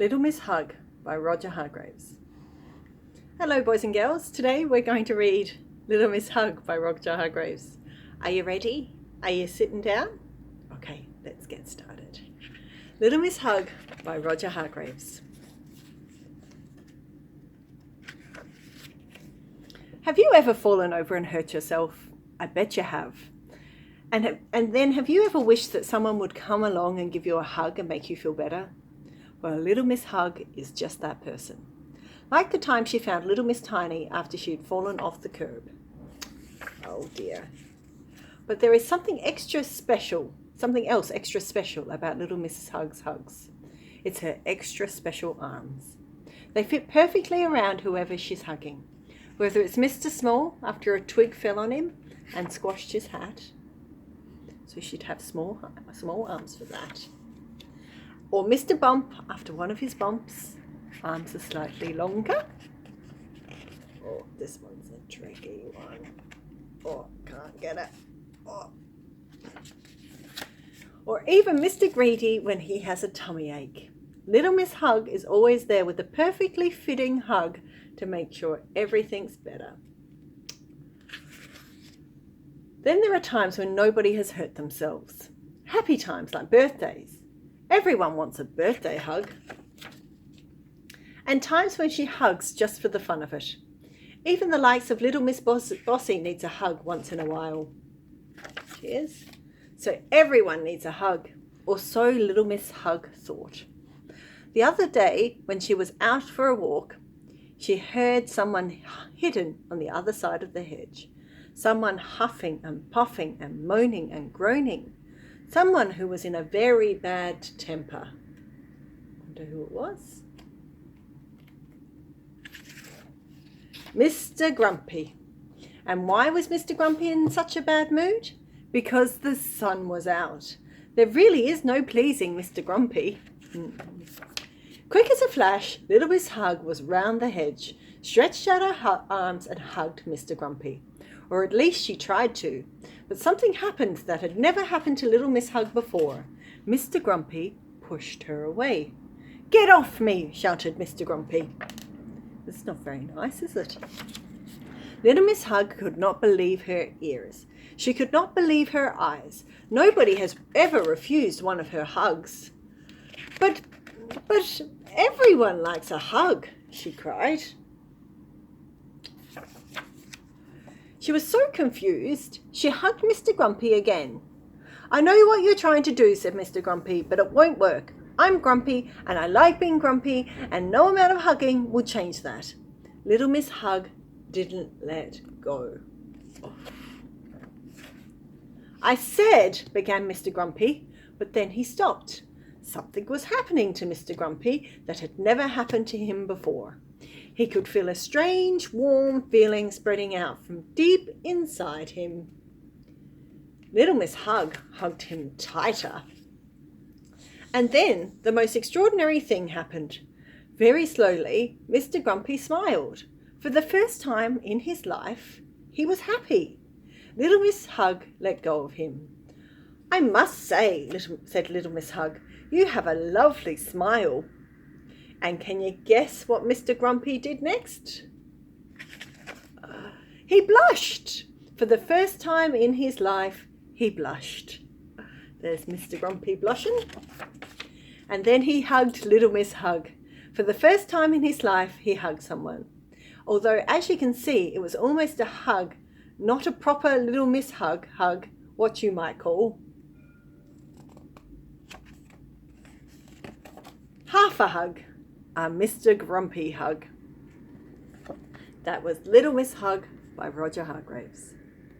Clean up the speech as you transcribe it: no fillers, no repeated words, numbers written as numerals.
Little Miss Hug by Roger Hargreaves. Hello boys and girls, today we're going to read Little Miss Hug by Roger Hargreaves. Are you ready? Are you sitting down? Okay, let's get started. Little Miss Hug by Roger Hargreaves. Have you ever fallen over and hurt yourself? I bet you have. And then have you ever wished that someone would come along and give you a hug and make you feel better? Well, Little Miss Hug is just that person. Like the time she found Little Miss Tiny after she'd fallen off the curb. Oh dear. But there is something else extra special about Little Miss Hug's hugs. It's her extra special arms. They fit perfectly around whoever she's hugging. Whether it's Mr. Small after a twig fell on him and squashed his hat. So she'd have small arms for that. Or Mr. Bump, after one of his bumps, arms are slightly longer. Oh, this one's a tricky one. Oh, can't get it. Oh. Or even Mr. Greedy when he has a tummy ache. Little Miss Hug is always there with a perfectly fitting hug to make sure everything's better. Then there are times when nobody has hurt themselves. Happy times like birthdays. Everyone wants a birthday hug. And times when she hugs just for the fun of it. Even the likes of Little Miss Bossy needs a hug once in a while. Cheers. So everyone needs a hug, or so Little Miss Hug thought. The other day, when she was out for a walk, she heard someone hidden on the other side of the hedge. Someone huffing and puffing and moaning and groaning. Someone who was in a very bad temper. Wonder who it was? Mr. Grumpy. And why was Mr. Grumpy in such a bad mood? Because the sun was out. There really is no pleasing Mr. Grumpy. Quick as a flash, Little Miss Hug was round the hedge, stretched out her arms and hugged Mr. Grumpy. Or at least she tried to. But something happened that had never happened to Little Miss Hug before. Mr. Grumpy pushed her away. "Get off me!" shouted Mr. Grumpy. That's not very nice, is it? Little Miss Hug could not believe her ears. She could not believe her eyes. Nobody has ever refused one of her hugs. But everyone likes a hug, she cried. She was so confused, she hugged Mr. Grumpy again. "I know what you're trying to do," said Mr. Grumpy, "but it won't work. I'm grumpy, and I like being grumpy, and no amount of hugging will change that." Little Miss Hug didn't let go. Oh. "I said," began Mr. Grumpy, but then he stopped. Something was happening to Mr. Grumpy that had never happened to him before. He could feel a strange, warm feeling spreading out from deep inside him. Little Miss Hug hugged him tighter. And then the most extraordinary thing happened. Very slowly, Mr. Grumpy smiled. For the first time in his life, he was happy. Little Miss Hug let go of him. "I must say," said Little Miss Hug, "you have a lovely smile." And can you guess what Mr. Grumpy did next? He blushed. For the first time in his life, he blushed. There's Mr. Grumpy blushing. And then he hugged Little Miss Hug. For the first time in his life, he hugged someone. Although, as you can see, it was almost a hug, not a proper Little Miss Hug, what you might call half a hug. A Mr. Grumpy hug. That was Little Miss Hug by Roger Hargreaves.